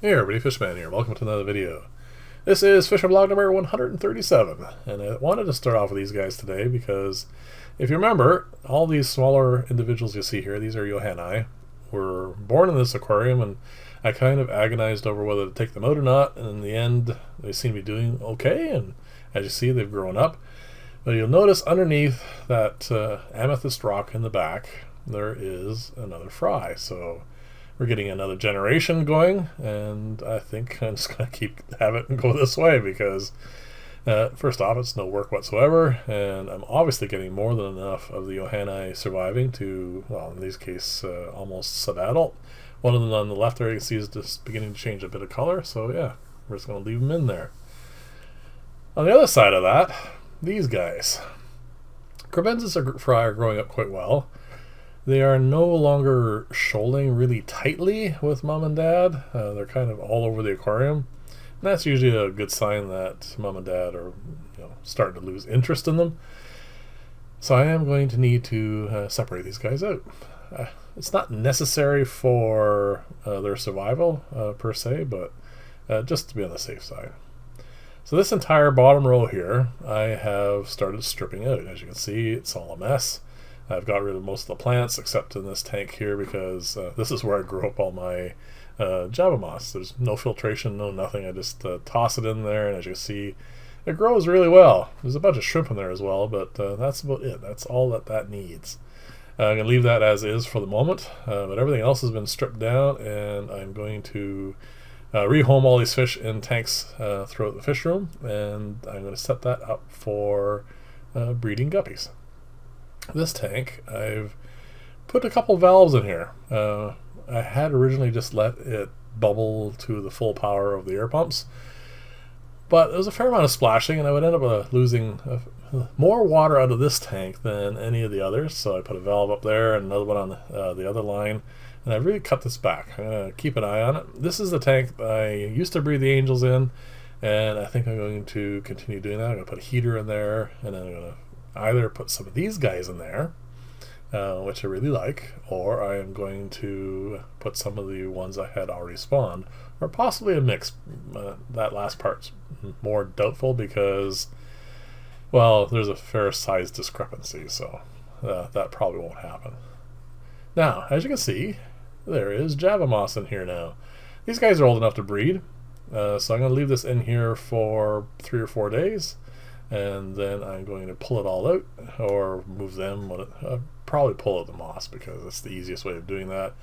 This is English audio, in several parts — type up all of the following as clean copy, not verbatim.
Hey everybody, Fishman here. Welcome to another video. This is Fisher Blog number 137, and I wanted to start off with these guys today because if you remember, all these smaller individuals you see here, these are Johanni, were born in this aquarium, and I kind of agonized over whether to take them out or not, and in the end, they seem to be doing okay, and as you see, they've grown up. But you'll notice underneath that amethyst rock in the back, there is another fry, so we're getting another generation going, and I think I'm just going to have it and go this way because first off, it's no work whatsoever, and I'm obviously getting more than enough of the Johanni surviving to, well, in this case, almost sub-adult. One of them on the left there you can see is just beginning to change a bit of color, so yeah, we're just going to leave them in there. On the other side of that, these guys. Crebensis fry are growing up quite well. They are no longer shoaling really tightly with mom and dad. They're kind of all over the aquarium. And that's usually a good sign that mom and dad are starting to lose interest in them. So I am going to need to separate these guys out. It's not necessary for their survival per se, but just to be on the safe side. So this entire bottom row here, I have started stripping out. As you can see, it's all a mess. I've got rid of most of the plants except in this tank here because this is where I grew up all my Java moss. There's no filtration, no nothing. I just toss it in there, and as you can see, it grows really well. There's a bunch of shrimp in there as well, but that's about it. That's all that needs. I'm going to leave that as is for the moment, but everything else has been stripped down, and I'm going to rehome all these fish in tanks throughout the fish room, and I'm going to set that up for breeding guppies. This tank, I've put a couple valves in here. I had originally just let it bubble to the full power of the air pumps, but there was a fair amount of splashing, and I would end up losing more water out of this tank than any of the others, so I put a valve up there and another one on the other line, and I've really cut this back. I'm going to keep an eye on it. This is the tank that I used to breed the angels in, and I think I'm going to continue doing that. I'm going to put a heater in there, and then I'm going to either put some of these guys in there, which I really like, or I am going to put some of the ones I had already spawned, or possibly a mix. That last part's more doubtful because, well, there's a fair size discrepancy, so that probably won't happen. Now, as you can see, there is Java moss in here now. These guys are old enough to breed, so I'm going to leave this in here for 3 or 4 days, and then I'm going to pull it all out or move them. Probably pull out the moss because it's the easiest way of doing that.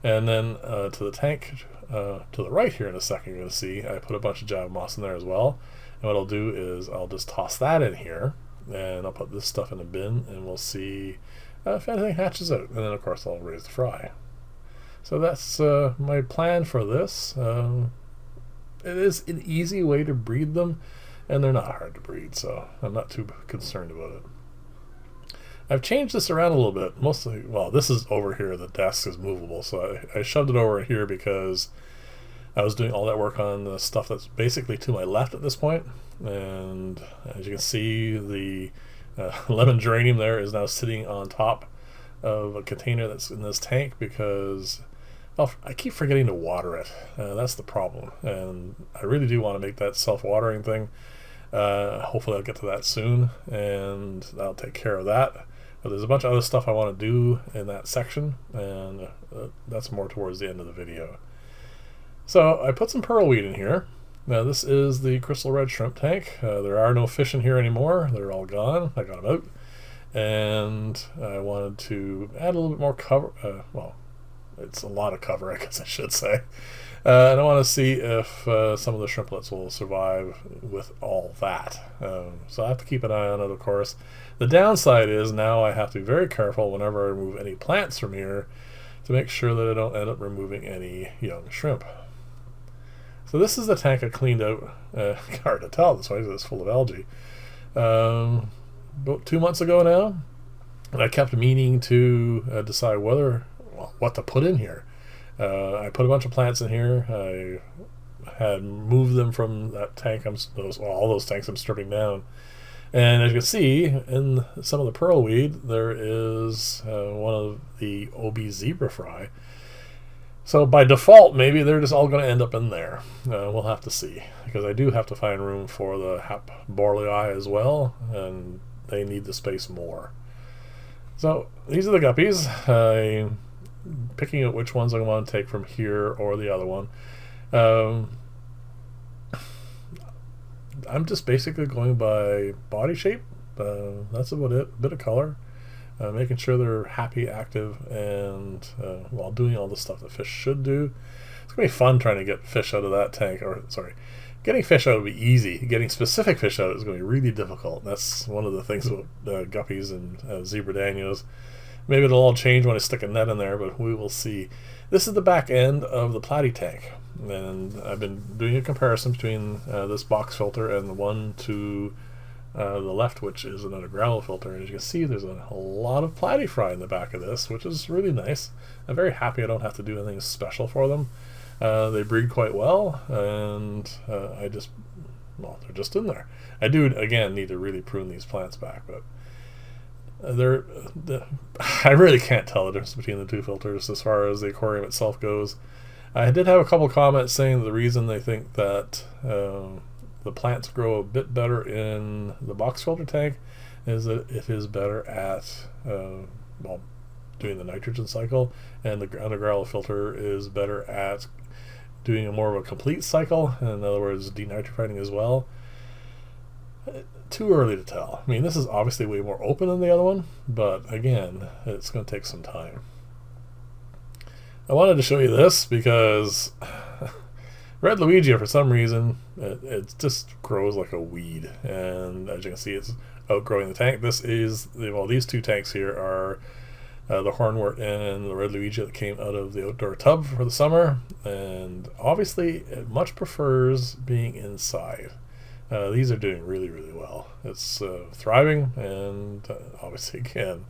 And then to the tank to the right here in a second, you're going to see I put a bunch of Java moss in there as well. And what I'll do is I'll just toss that in here, and I'll put this stuff in a bin, and we'll see if anything hatches out. And then of course I'll raise the fry. So that's my plan for this. It is an easy way to breed them, and they're not hard to breed, so I'm not too concerned about it. I've changed this around a little bit. Mostly, well, this is over here. The desk is movable, so I shoved it over here because I was doing all that work on the stuff that's basically to my left at this point. And as you can see, the lemon geranium there is now sitting on top of a container that's in this tank because I keep forgetting to water it. That's the problem, and I really do want to make that self-watering thing. Hopefully I'll get to that soon, and I'll take care of that. But there's a bunch of other stuff I want to do in that section, and that's more towards the end of the video. So I put some pearlweed in here. Now this is the crystal red shrimp tank. There are no fish in here anymore. They're all gone. I got them out, and I wanted to add a little bit more cover. Well, it's a lot of cover, I guess I should say. And I want to see if some of the shrimplets will survive with all that. So I have to keep an eye on it, of course. The downside is now I have to be very careful whenever I remove any plants from here to make sure that I don't end up removing any young shrimp. So this is the tank I cleaned out. Hard to tell this way because it's full of algae. About 2 months ago now, and I kept meaning to decide what to put in here. I put a bunch of plants in here. I had moved them from that tank. All those tanks I'm stripping down. And as you can see, in some of the pearlweed, there is one of the OB zebra fry. So by default, maybe they're just all going to end up in there. We'll have to see, because I do have to find room for the Hap Borlei as well, and they need the space more. So these are the guppies. I'm picking out which ones I want to take from here or the other one. I'm just basically going by body shape. That's about it. A bit of color. Making sure they're happy, active, and while doing all the stuff that fish should do. It's going to be fun trying to get fish out of that tank. Or, sorry, getting fish out will be easy. Getting specific fish out is going to be really difficult. That's one of the things with guppies and zebra danios. Maybe it'll all change when I stick a net in there, but we will see. This is the back end of the platy tank. And I've been doing a comparison between this box filter and the one to the left, which is another gravel filter. And as you can see, there's a lot of platy fry in the back of this, which is really nice. I'm very happy I don't have to do anything special for them. They breed quite well, and they're just in there. I do, again, need to really prune these plants back, but I really can't tell the difference between the two filters as far as the aquarium itself goes. I did have a couple comments saying the reason they think that the plants grow a bit better in the box filter tank is that it is better at doing the nitrogen cycle, and the gravel filter is better at doing a more of a complete cycle, in other words denitrifying as well. Too early to tell. I mean, this is obviously way more open than the other one, but again, it's going to take some time. I wanted to show you this because Red Luigi, for some reason, it just grows like a weed, and as you can see, it's outgrowing the tank. This is, well, these two tanks here are the hornwort and the Red Luigi that came out of the outdoor tub for the summer, and obviously it much prefers being inside. These are doing really, really well. It's thriving, and obviously, again,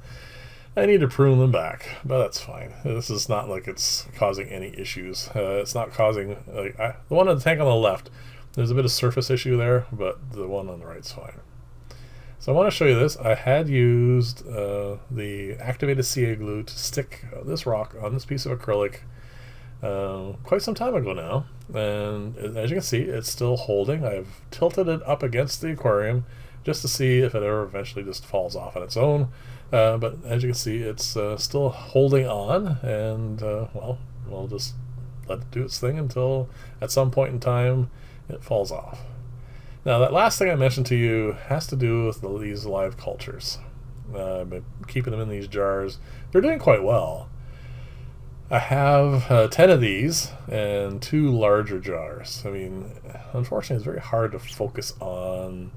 I need to prune them back, but that's fine. This is not like it's causing any issues. It's not causing, the one on the tank on the left, there's a bit of surface issue there, but the one on the right's fine. So I want to show you this. I had used the activated CA glue to stick this rock on this piece of acrylic quite some time ago now, and as you can see, it's still holding. I've tilted it up against the aquarium just to see if it ever eventually just falls off on its own, but as you can see, it's still holding on, and well, we'll just let it do its thing until at some point in time it falls off. Now, that last thing I mentioned to you has to do with these live cultures. I've been keeping them in these jars. They're doing quite well. I have 10 of these and 2 larger jars. I mean, unfortunately, it's very hard to focus on,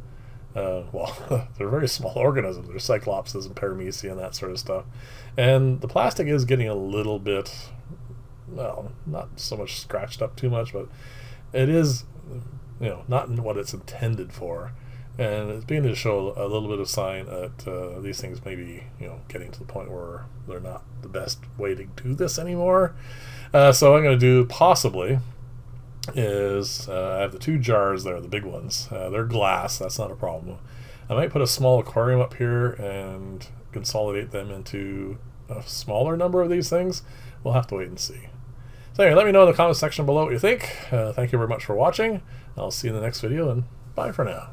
well, they're very small organisms. They're cyclopses and paramecia and that sort of stuff. And the plastic is getting a little bit, well, not so much scratched up too much, but it is, you know, not what it's intended for. And it's beginning to show a little bit of sign that these things may be, you know, getting to the point where they're not the best way to do this anymore. So what I'm going to do, possibly, is I have the 2 jars there, the big ones. They're glass, that's not a problem. I might put a small aquarium up here and consolidate them into a smaller number of these things. We'll have to wait and see. So anyway, let me know in the comment section below what you think. Thank you very much for watching. I'll see you in the next video, and bye for now.